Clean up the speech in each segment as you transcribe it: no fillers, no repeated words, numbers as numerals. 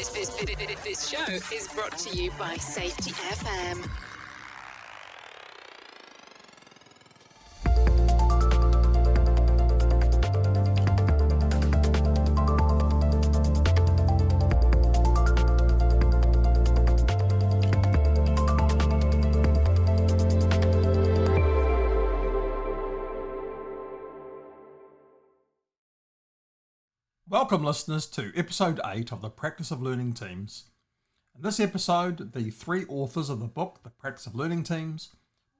This show is brought to you by Safety FM. Welcome listeners to episode 8 of the Practice of Learning Teams. In this episode, the three authors of the book, The Practice of Learning Teams,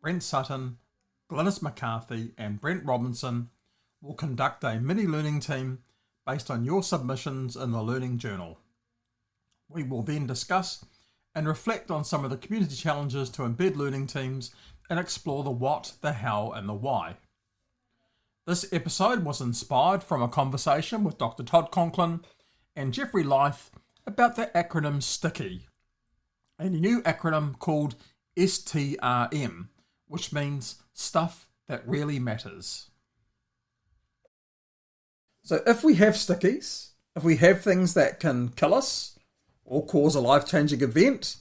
Brent Sutton, Glynis McCarthy and Brent Robinson, will conduct a mini learning team based on your submissions in the Learning Journal. We will then discuss and reflect on some of the community challenges to embed learning teams and explore the what, the how and the why. This episode was inspired from a conversation with Dr. Todd Conklin and Jeffrey Lyth about the acronym STKY, a new acronym called STRM, which means Stuff That Really Matters. So if we have stickies, if we have things that can kill us or cause a life-changing event,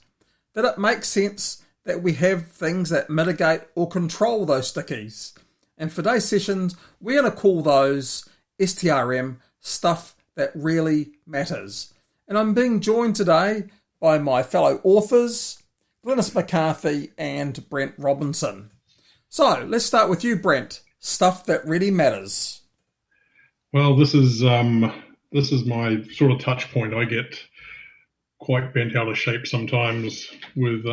then it makes sense that we have things that mitigate or control those stickies. And for today's sessions, we're going to call those STRM, Stuff That Really Matters. And I'm being joined today by my fellow authors, Glynis McCarthy and Brent Robinson. So let's start with you, Brent. Stuff That Really Matters. Well, this is my sort of touch point. I get quite bent out of shape sometimes with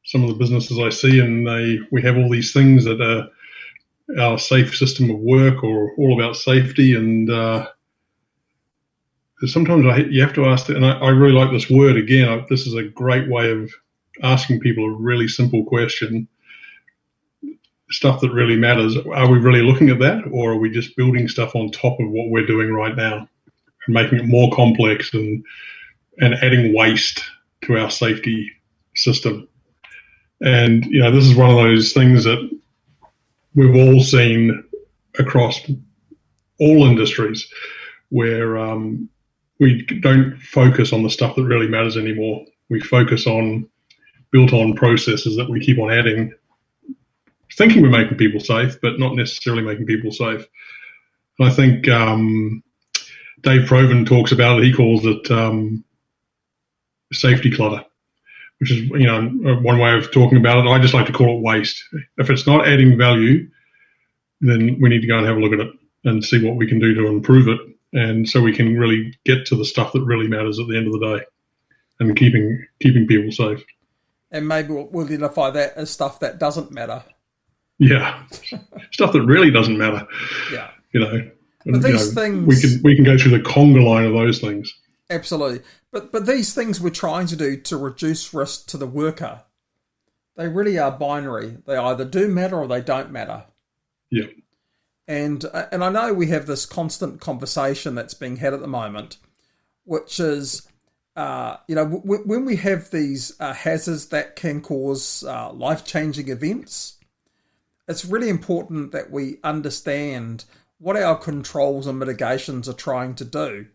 some of the businesses I see, and we have all these things that are our safe system of work or all about safety, and sometimes you have to ask, and I really like this word again. This is a great way of asking people a really simple question. Stuff that really matters. Are we really looking at that, or are we just building stuff on top of what we're doing right now and making it more complex and adding waste to our safety system? And, this is one of those things that we've all seen across all industries where we don't focus on the stuff that really matters anymore. We focus on built-on processes that we keep on adding, thinking we're making people safe, but not necessarily making people safe. And I think Dave Proven talks about it. He calls it safety clutter, which is, one way of talking about it. I just like to call it waste. If it's not adding value, then we need to go and have a look at it and see what we can do to improve it. And so we can really get to the stuff that really matters at the end of the day and keeping people safe. And maybe we'll identify that as stuff that doesn't matter. Yeah. Stuff that really doesn't matter. Yeah. But these things, we can go through the conga line of those things. Absolutely. But these things we're trying to do to reduce risk to the worker, they really are binary. They either do matter or they don't matter. Yeah. And I know we have this constant conversation that's being had at the moment, which is, when we have these hazards that can cause life-changing events, it's really important that we understand what our controls and mitigations are trying to do.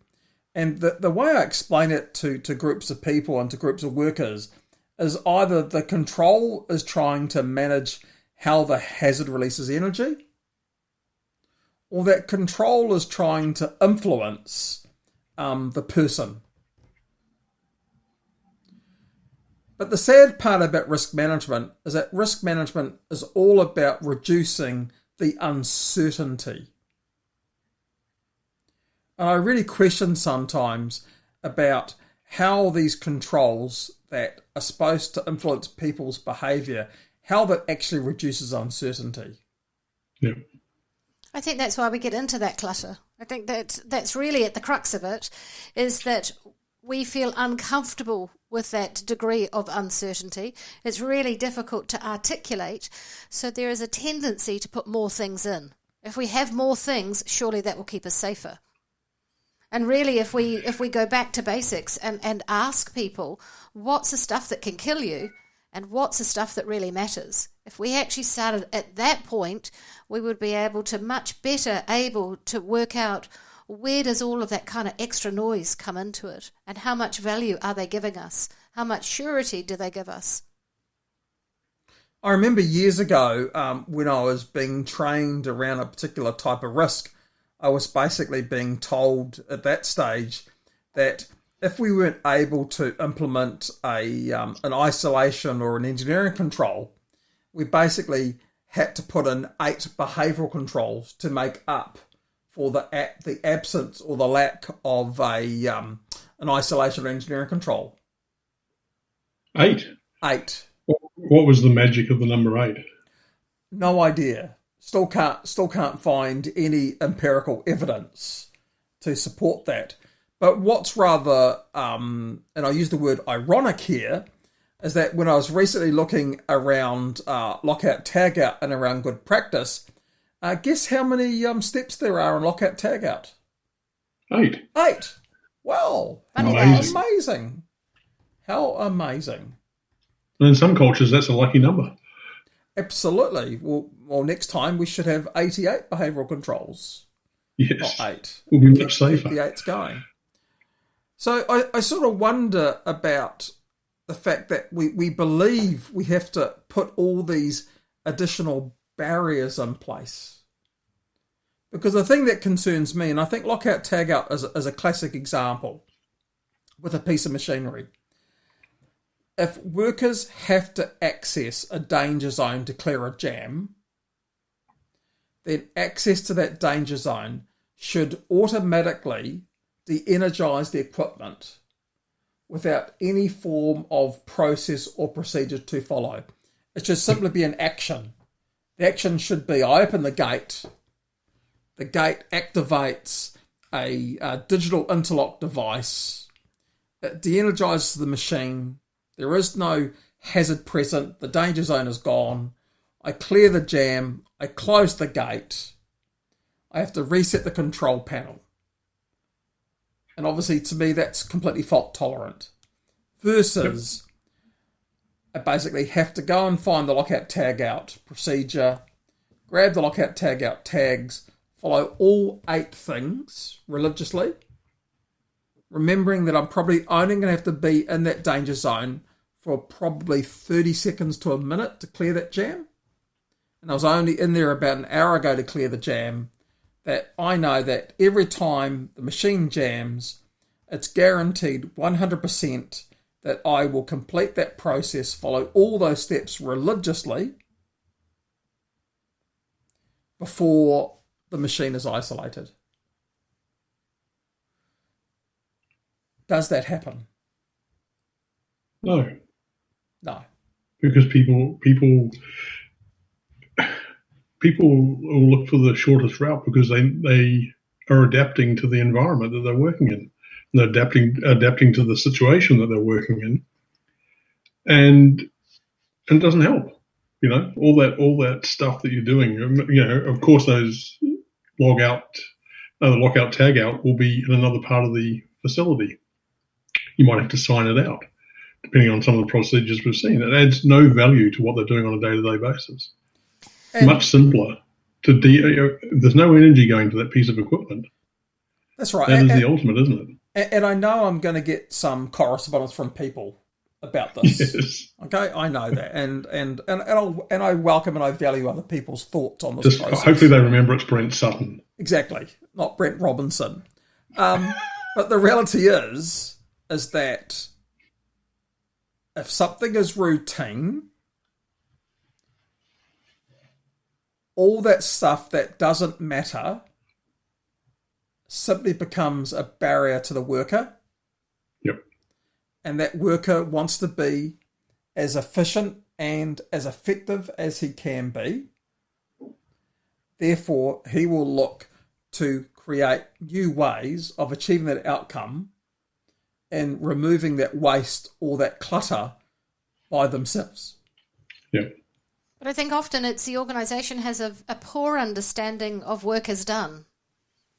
And the way I explain it to groups of people and to groups of workers is either the control is trying to manage how the hazard releases energy, or that control is trying to influence the person. But the sad part about risk management is that risk management is all about reducing the uncertainty. And I really question sometimes about how these controls that are supposed to influence people's behaviour, how that actually reduces uncertainty. Yeah. I think that's why we get into that clutter. I think that's really at the crux of it, is that we feel uncomfortable with that degree of uncertainty. It's really difficult to articulate, so there is a tendency to put more things in. If we have more things, surely that will keep us safer. And really, if we go back to basics and ask people, what's the stuff that can kill you and what's the stuff that really matters? If we actually started at that point, we would be much better able to work out where does all of that kind of extra noise come into it? And how much value are they giving us? How much surety do they give us? I remember years ago when I was being trained around a particular type of risk, I was basically being told at that stage that if we weren't able to implement an isolation or an engineering control, we basically had to put in 8 behavioural controls to make up for the absence or the lack of an isolation or engineering control. 8? 8. What was the magic of the number 8? No idea. Still can't find any empirical evidence to support that. But what's rather, and I use the word ironic here, is that when I was recently looking around lockout tagout and around good practice, guess how many steps there are in lockout tagout? 8. 8. Wow. Amazing. How amazing. And in some cultures, that's a lucky number. Absolutely. Well, next time we should have 88 behavioural controls. Yes. Not 8. We'll be much safer. Keep the 8s going. So I sort of wonder about the fact that we believe we have to put all these additional barriers in place. Because the thing that concerns me, and I think lockout tagout is a classic example with a piece of machinery. If workers have to access a danger zone to clear a jam, then access to that danger zone should automatically de-energise the equipment without any form of process or procedure to follow. It should simply be an action. The action should be, I open the gate activates a digital interlock device, it de-energises the machine, there is no hazard present, the danger zone is gone, I clear the jam, I close the gate, I have to reset the control panel. And obviously, to me, that's completely fault tolerant. Versus, I basically have to go and find the lockout tagout procedure, grab the lockout tagout tags, follow all 8 things religiously, remembering that I'm probably only going to have to be in that danger zone for probably 30 seconds to a minute to clear that jam. And I was only in there about an hour ago to clear the jam. That I know that every time the machine jams, it's guaranteed 100% that I will complete that process, follow all those steps religiously before the machine is isolated. Does that happen? No. No. Because people will look for the shortest route because they are adapting to the environment that they're working in. And they're adapting to the situation that they're working in. And it doesn't help. You know, all that stuff that you're doing, you know, of course those lockout tag out will be in another part of the facility. You might have to sign it out, depending on some of the procedures we've seen. It adds no value to what they're doing on a day-to-day basis. And much simpler. There's no energy going to that piece of equipment. That's right. That is the ultimate, isn't it? And I know I'm going to get some correspondence from people about this. Yes. Okay, I know that, and I welcome and I value other people's thoughts on this process. Hopefully they remember it's Brent Sutton. Exactly, not Brent Robinson. But the reality is that if something is routine, all that stuff that doesn't matter simply becomes a barrier to the worker. Yep. And that worker wants to be as efficient and as effective as he can be. Therefore, he will look to create new ways of achieving that outcome and removing that waste or that clutter by themselves. Yep. But I think often it's the organisation has a poor understanding of work as done.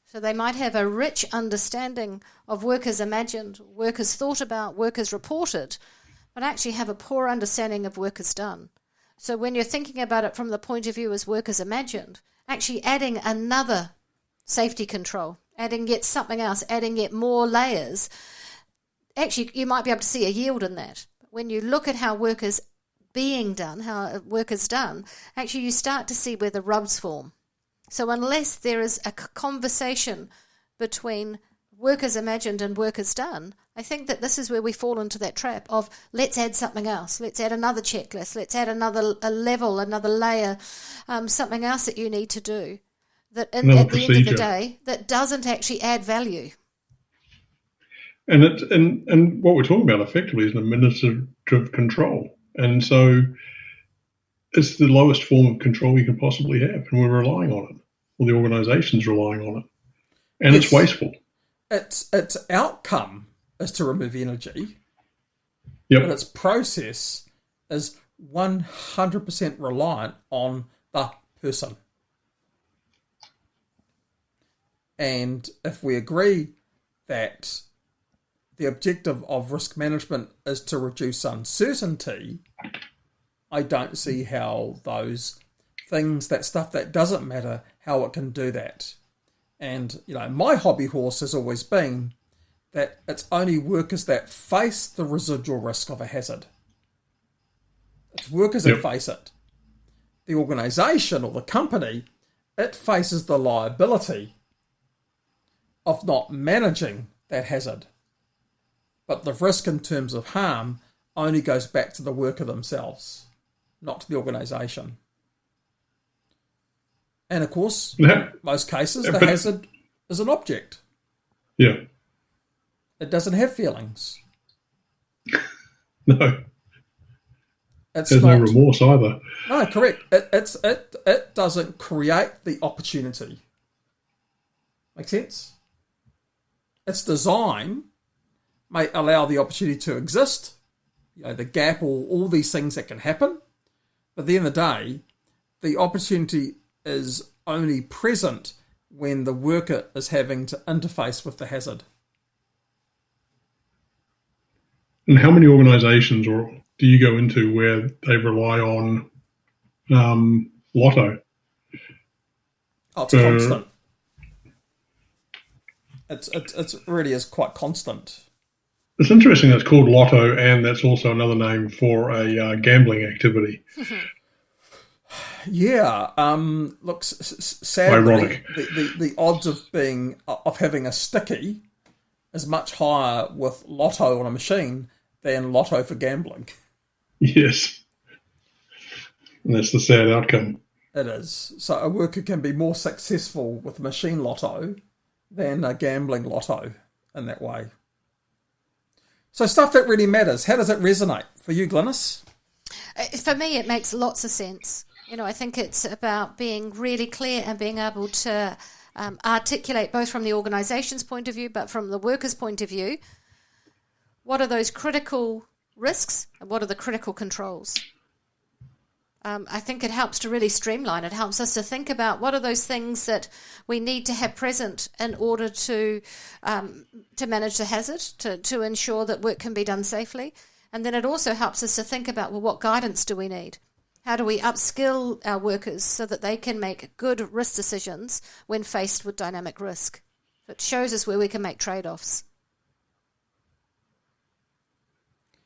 So they might have a rich understanding of work as imagined, work as thought about, work as reported, but actually have a poor understanding of work as done. So when you're thinking about it from the point of view as work as imagined, actually adding another safety control, adding yet something else, adding yet more layers, actually you might be able to see a yield in that. When you look at how work is being done, how work is done, actually you start to see where the rubs form. So unless there is a conversation between work as imagined and work as done, I think that this is where we fall into that trap of let's add something else, let's add another checklist, let's add a level, another layer, something else that you need to do that at the end of the day that doesn't actually add value. And what we're talking about effectively is an administrative control, and so it's the lowest form of control we can possibly have, and we're relying on it, or the organisation's relying on it, and it's wasteful. Its outcome is to remove energy, but its process is 100% reliant on the person. And if we agree that the objective of risk management is to reduce uncertainty, I don't see how those things, that stuff that doesn't matter, how it can do that. And, my hobby horse has always been that it's only workers that face the residual risk of a hazard. It's workers that face it. The organisation or the company, it faces the liability of not managing that hazard. But the risk in terms of harm only goes back to the worker themselves, not to the organisation. And of course, in most cases, the hazard is an object. Yeah. It doesn't have feelings. No. There's no remorse either. No, correct. It doesn't create the opportunity. Make sense? Its design may allow the opportunity to exist, the gap, or all these things that can happen. But at the end of the day, the opportunity is only present when the worker is having to interface with the hazard. And how many organisations do you go into where they rely on lotto? Oh, it's constant. It really is quite constant. It's interesting that's called lotto, and that's also another name for a gambling activity. Yeah. Look, sadly, ironic. The odds of having a sticky is much higher with lotto on a machine than lotto for gambling. Yes. And that's the sad outcome. It is. So a worker can be more successful with machine lotto than a gambling lotto in that way. So stuff that really matters, how does it resonate for you, Glynis? For me, it makes lots of sense. I think it's about being really clear and being able to articulate both from the organisation's point of view, but from the worker's point of view, what are those critical risks and what are the critical controls? I think it helps to really streamline. It helps us to think about what are those things that we need to have present in order to manage the hazard, to ensure that work can be done safely. And then it also helps us to think about, well, what guidance do we need? How do we upskill our workers so that they can make good risk decisions when faced with dynamic risk? It shows us where we can make trade-offs.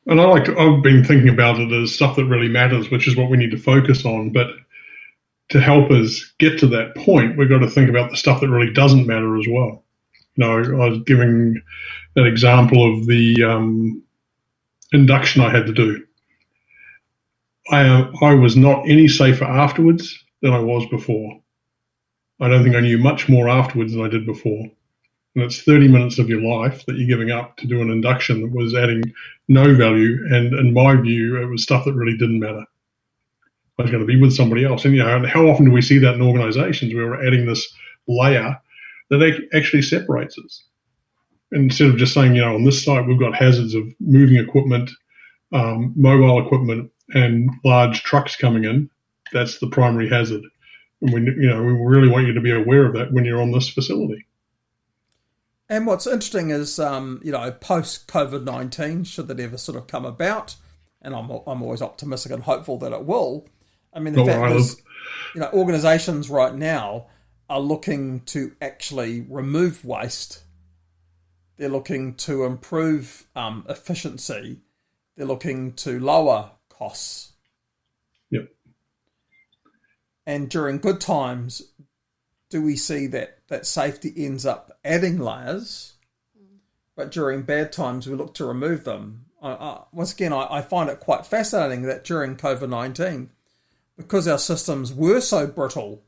And I've been thinking about it as stuff that really matters, which is what we need to focus on. But to help us get to that point, we've got to think about the stuff that really doesn't matter as well. I was giving that example of the induction I had to do. I was not any safer afterwards than I was before. I don't think I knew much more afterwards than I did before. And it's 30 minutes of your life that you're giving up to do an induction that was adding no value. And in my view, it was stuff that really didn't matter. I was going to be with somebody else. And, and how often do we see that in organizations where we're adding this layer that actually separates us? Instead of just saying, on this site, we've got hazards of moving equipment, mobile equipment, and large trucks coming in. That's the primary hazard. And we really want you to be aware of that when you're on this facility. And what's interesting is, post COVID-19, should that ever sort of come about, and I'm always optimistic and hopeful that it will. I mean, the fact is, organisations right now are looking to actually remove waste. They're looking to improve efficiency. They're looking to lower costs. Yep. And during good times, do we see that safety ends up adding layers, but during bad times we look to remove them? Once again, I find it quite fascinating that during COVID-19, because our systems were so brittle,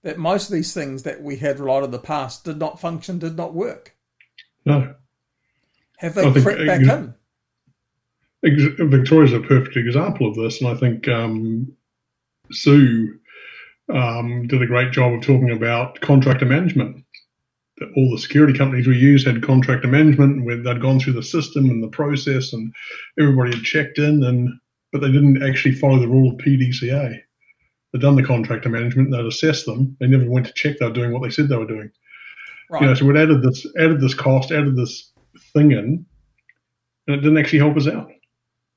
that most of these things that we had relied on in the past did not function, did not work. No. Have they crept back in? Victoria's a perfect example of this, and I think Sue did a great job of talking about contractor management. That all the security companies we use had contractor management, where they'd gone through the system and the process, and everybody had checked in, but they didn't actually follow the rule of PDCA. They'd done the contractor management, they'd assessed them, they never went to check they were doing what they said they were doing. Right. So we'd added this cost, added this thing in, and it didn't actually help us out.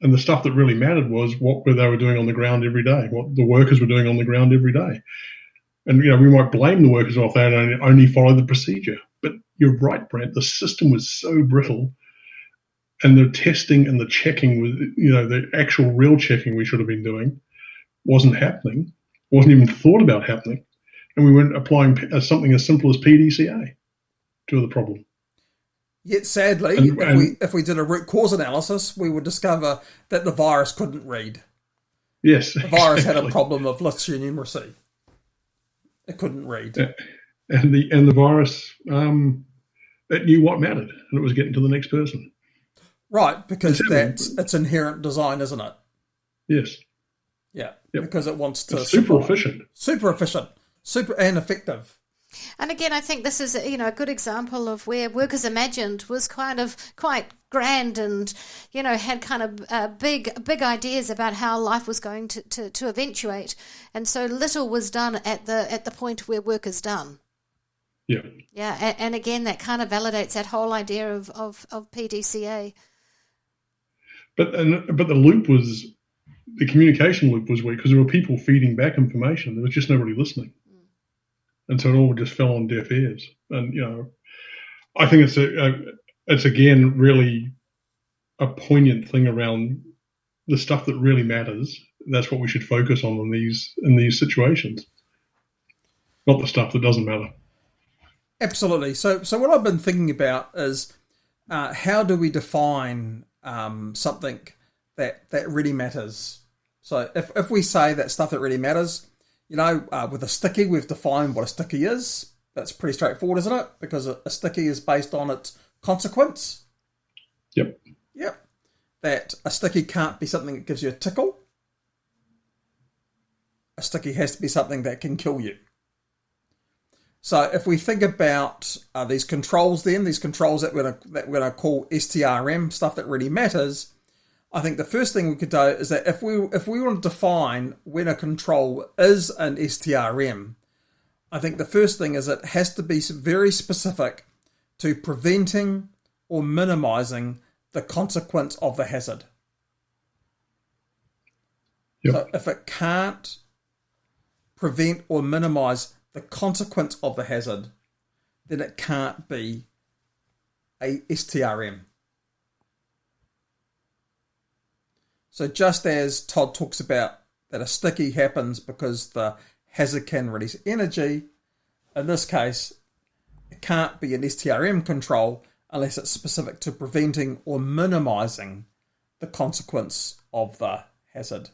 And the stuff that really mattered was what they were doing on the ground every day, what the workers were doing on the ground every day. And, we might blame the workers if they only followed the procedure. But you're right, Brent, the system was so brittle, and the testing and the checking was, the actual real checking we should have been doing wasn't happening, wasn't even thought about happening. And we weren't applying something as simple as PDCA to the problem. Yet sadly, if we did a root cause analysis, we would discover that the virus couldn't read. Yes, the virus had a problem of Lyth's numeracy. It couldn't read, and the virus it knew what mattered, and it was getting to the next person. Right, because it's inherent design, isn't it? Yes. Yeah, yep. Because it wants to it's super efficient, super and effective. And again, I think this is a good example of where Workers Imagined was kind of quite grand and had kind of big ideas about how life was going to eventuate, and so little was done at the point where work is done. Yeah. Yeah, and again, that kind of validates that whole idea of PDCA. But the communication loop was weak because there were people feeding back information. There was just nobody listening. And so it all just fell on deaf ears. And, I think it's again really a poignant thing around the stuff that really matters. That's what we should focus on in these situations, not the stuff that doesn't matter. Absolutely. So what I've been thinking about is how do we define something that really matters? So if we say that stuff that really matters, with a sticky, we've defined what a sticky is. That's pretty straightforward, isn't it? Because a sticky is based on its consequence. Yep. That a sticky can't be something that gives you a tickle. A sticky has to be something that can kill you. So if we think about these controls that we're going to call STRM, stuff that really matters, I think the first thing we could do is that if we want to define when a control is an STRM, I think the first thing is it has to be very specific to preventing or minimising the consequence of the hazard. Yep. So if it can't prevent or minimise the consequence of the hazard, then it can't be a STRM. So just as Todd talks about that a sticky happens because the hazard can release energy, in this case, it can't be an STRM control unless it's specific to preventing or minimising the consequence of the hazard.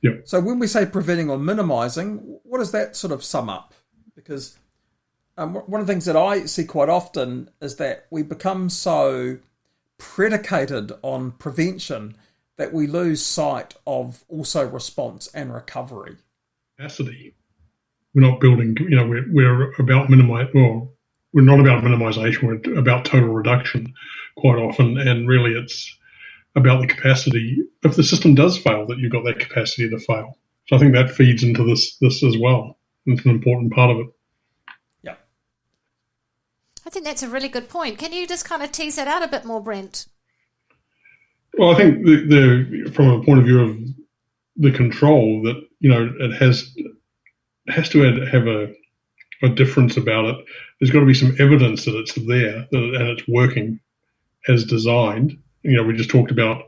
Yep. So when we say preventing or minimising, what does that sort of sum up? Because one of the things that I see quite often is that we become so predicated on prevention that we lose sight of also response and recovery. Capacity. We're not building, we're about we're not about minimisation, we're about total reduction quite often, and really it's about the capacity, if the system does fail, that you've got that capacity to fail. So I think that feeds into this as well. It's an important part of it. Yeah. I think that's a really good point. Can you just kind of tease that out a bit more, Brent? Well, I think from a point of view of the control, that it has to have a difference about it, there's got to be some evidence that it's there and it's working as designed. We just talked about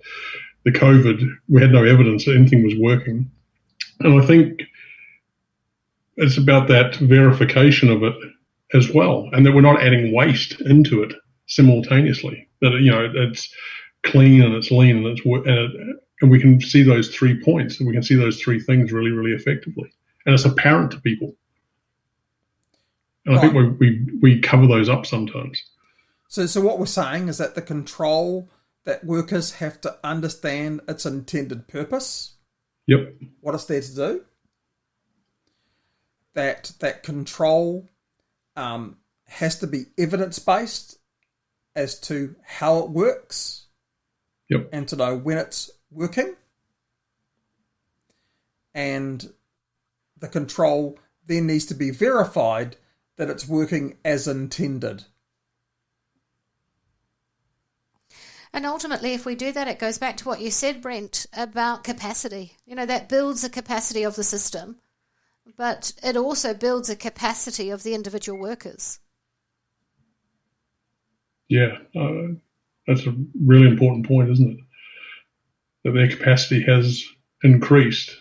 the COVID. We had no evidence that anything was working. And I think it's about that verification of it as well, and that we're not adding waste into it simultaneously. That it's clean and it's lean and we can see those 3 points, and we can see those 3 things really, really effectively, and it's apparent to people. And I think we cover those up sometimes. So what we're saying is that the control, that workers have to understand its intended purpose. Yep. What it's there to do. That control has to be evidence-based as to how it works. Yep. And to know when it's working. And the control then needs to be verified that it's working as intended. And ultimately, if we do that, it goes back to what you said, Brent, about capacity. That builds the capacity of the system, but it also builds the capacity of the individual workers. Yeah, that's a really important point, isn't it? That their capacity has increased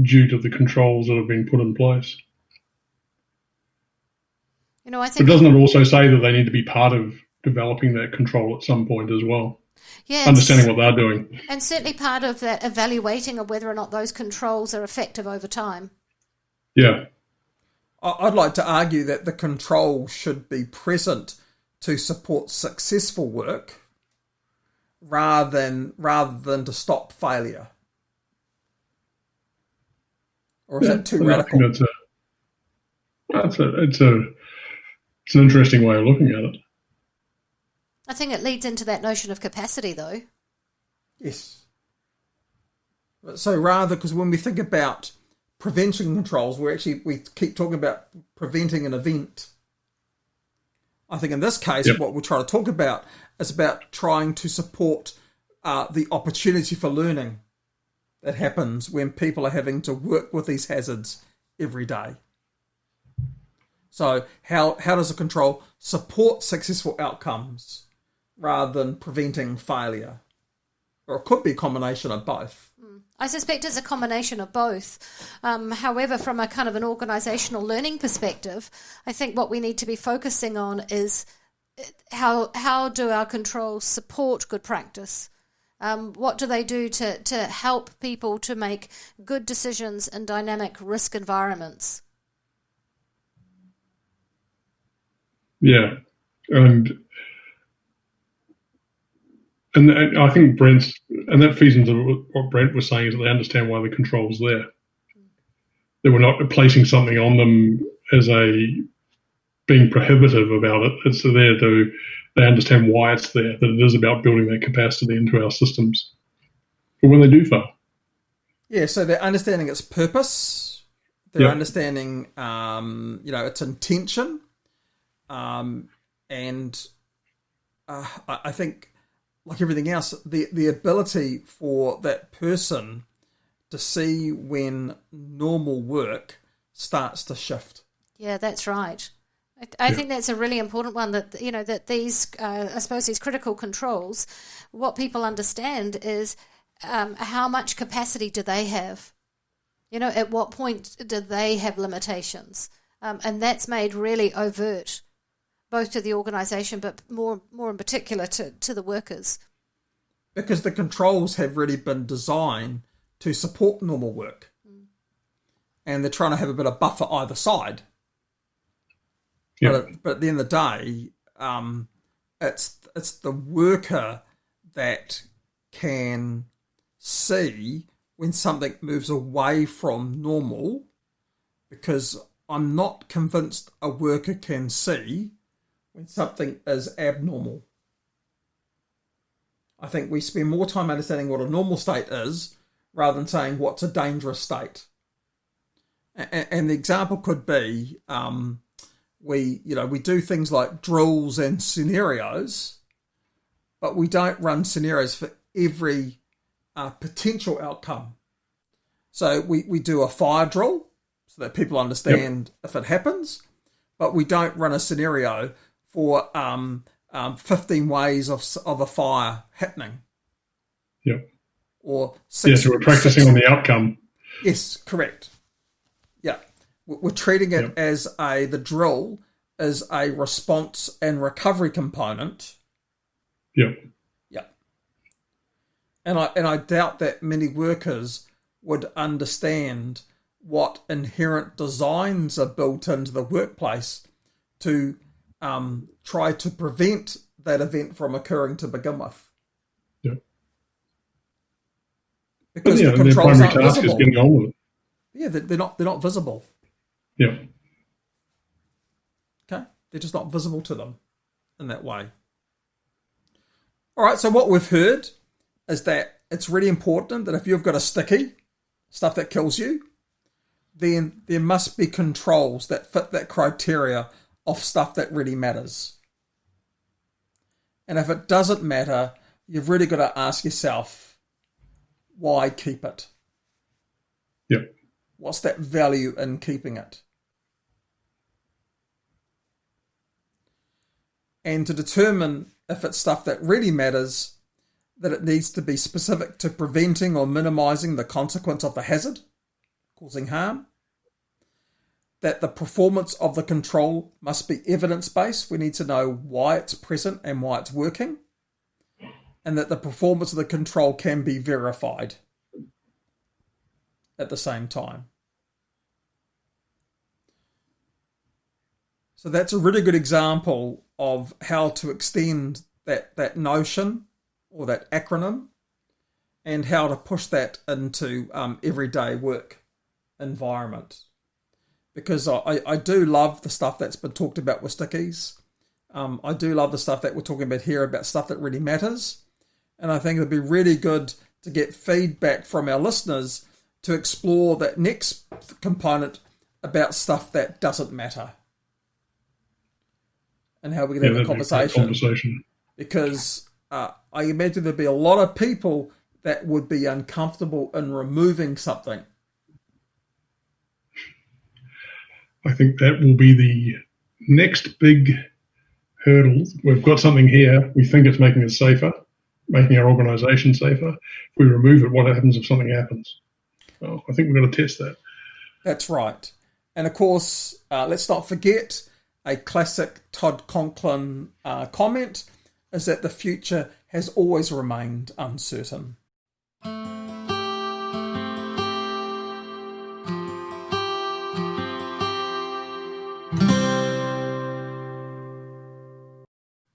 due to the controls that have been put in place. I think. But doesn't it also say that they need to be part of developing that control at some point as well? Yeah, understanding what they're doing. And certainly part of that evaluating of whether or not those controls are effective over time. Yeah. I'd like to argue that the control should be present to support successful work rather than to stop failure. Or is that too radical? It's an interesting way of looking at it. I think it leads into that notion of capacity, though. Yes. So rather, because when we think about prevention controls, we keep talking about preventing an event. I think in this case, What we're trying to talk about is about trying to support the opportunity for learning that happens when people are having to work with these hazards every day. So how does a control support successful outcomes rather than preventing failure? Or it could be a combination of both. I suspect it's a combination of both. However, from a kind of an organisational learning perspective, I think what we need to be focusing on is how do our controls support good practice? What do they do to help people to make good decisions in dynamic risk environments? Yeah, and I think that feeds into what Brent was saying, is that they understand why the control's there. That we're not placing something on them as being prohibitive about it. It's there they understand why it's there, that it is about building that capacity into our systems for when they do fail. Yeah, so they're understanding its purpose, they're understanding its intention, and I think, like everything else, the ability for that person to see when normal work starts to shift. Yeah, that's right. I think that's a really important one, that these, I suppose these critical controls, what people understand is how much capacity do they have? At what point do they have limitations? And that's made really overt, both to the organisation, but more in particular to the workers. Because the controls have really been designed to support normal work. And they're trying to have a bit of buffer either side. Yeah. But at the end of the day, it's the worker that can see when something moves away from normal, because I'm not convinced a worker can see when something is abnormal. I think we spend more time understanding what a normal state is rather than saying what's a dangerous state. And the example could be, we do things like drills and scenarios, but we don't run scenarios for every potential outcome. So we do a fire drill, so that people understand if it happens, but we don't run a scenario for 15 ways of a fire happening. Yep. Or six, so we're practicing on the outcome. Yes, correct. Yeah. We're treating it as the drill is a response and recovery component. Yep. Yeah. And I doubt that many workers would understand what inherent designs are built into the workplace to try to prevent that event from occurring to begin with. Yep. Because the controls their aren't primary task visible. is getting on with it. Yeah, they're not visible. Yeah. Okay, they're just not visible to them in that way. All right, so what we've heard is that it's really important that if you've got a sticky, stuff that kills you, then there must be controls that fit that criteria of stuff that really matters. And if it doesn't matter, you've really got to ask yourself, why keep it? Yep. What's that value in keeping it? And to determine if it's stuff that really matters, that it needs to be specific to preventing or minimizing the consequence of the hazard, causing harm. That the performance of the control must be evidence-based. We need to know why it's present and why it's working. And that the performance of the control can be verified at the same time. So that's a really good example of how to extend that notion or that acronym and how to push that into everyday work environment. Because I do love the stuff that's been talked about with stickies. I do love the stuff that we're talking about here about stuff that really matters. And I think it'd be really good to get feedback from our listeners to explore that next component about stuff that doesn't matter. And how we can have a conversation. Because I imagine there'd be a lot of people that would be uncomfortable in removing something. I think that will be the next big hurdle. We've got something here. We think it's making us safer, making our organisation safer. If we remove it, what happens if something happens? Well, I think we've got to test that. That's right. And of course, let's not forget a classic Todd Conklin comment is that the future has always remained uncertain.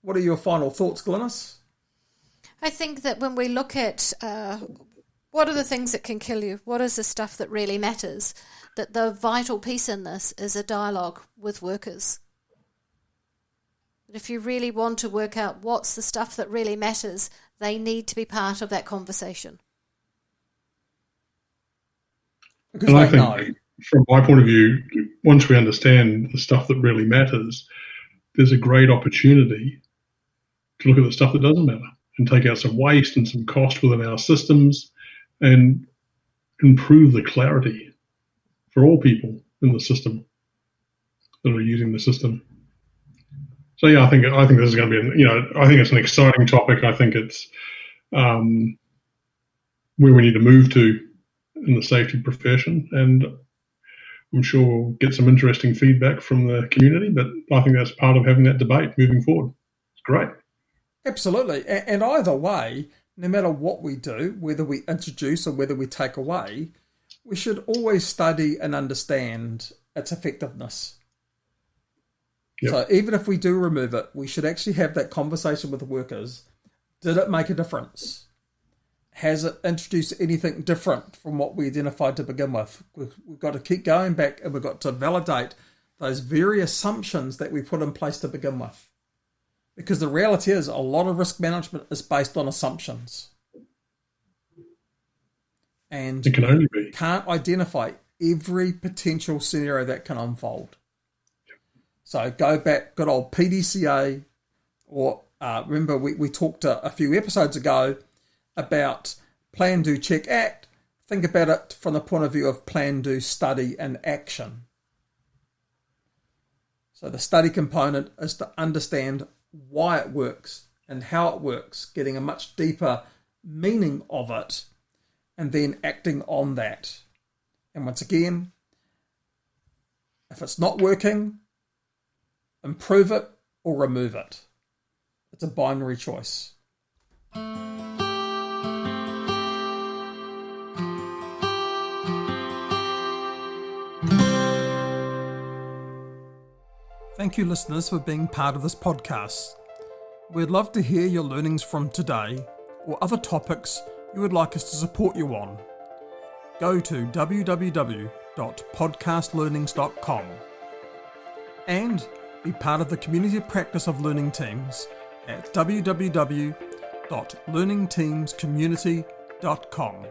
What are your final thoughts, Glynis? I think that when we look at what are the things that can kill you, what is the stuff that really matters, that the vital piece in this is a dialogue with workers. If you really want to work out what's the stuff that really matters, they need to be part of that conversation. Because and I think, from my point of view, once we understand the stuff that really matters, there's a great opportunity to look at the stuff that doesn't matter and take out some waste and some cost within our systems and improve the clarity for all people in the system that are using the system. So yeah, I think this is going to be, I think it's an exciting topic. I think it's where we need to move to in the safety profession, and I'm sure we'll get some interesting feedback from the community. But I think that's part of having that debate moving forward. It's great. Absolutely, and either way, no matter what we do, whether we introduce or whether we take away, we should always study and understand its effectiveness. Yep. So even if we do remove it, we should actually have that conversation with the workers. Did it make a difference? Has it introduced anything different from what we identified to begin with? We've got to keep going back and we've got to validate those very assumptions that we put in place to begin with. Because the reality is a lot of risk management is based on assumptions. And it can only be. Can't identify every potential scenario that can unfold. So go back, good old PDCA, or remember we talked a few episodes ago about plan, do, check, act. think about it from the point of view of plan, do, study and action. So the study component is to understand why it works and how it works, getting a much deeper meaning of it, and then acting on that. And once again, if it's not working, improve it or remove it. It's a binary choice. Thank you, listeners, for being part of this podcast. We'd love to hear your learnings from today or other topics you would like us to support you on. Go to www.podcastlearnings.com and be part of the community practice of learning teams at www.learningteamscommunity.com.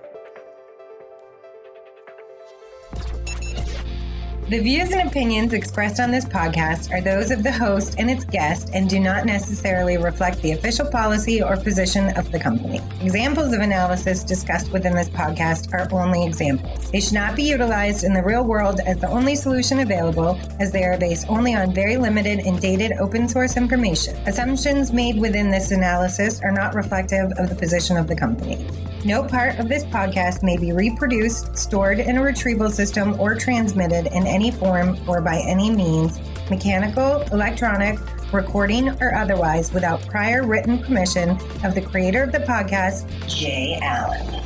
The views and opinions expressed on this podcast are those of the host and its guest and do not necessarily reflect the official policy or position of the company. Examples of analysis discussed within this podcast are only examples. They should not be utilized in the real world as the only solution available, as they are based only on very limited and dated open source information. Assumptions made within this analysis are not reflective of the position of the company. No part of this podcast may be reproduced, stored in a retrieval system, or transmitted in any form or by any means, mechanical, electronic, recording, or otherwise, without prior written permission of the creator of the podcast, Jay Allen.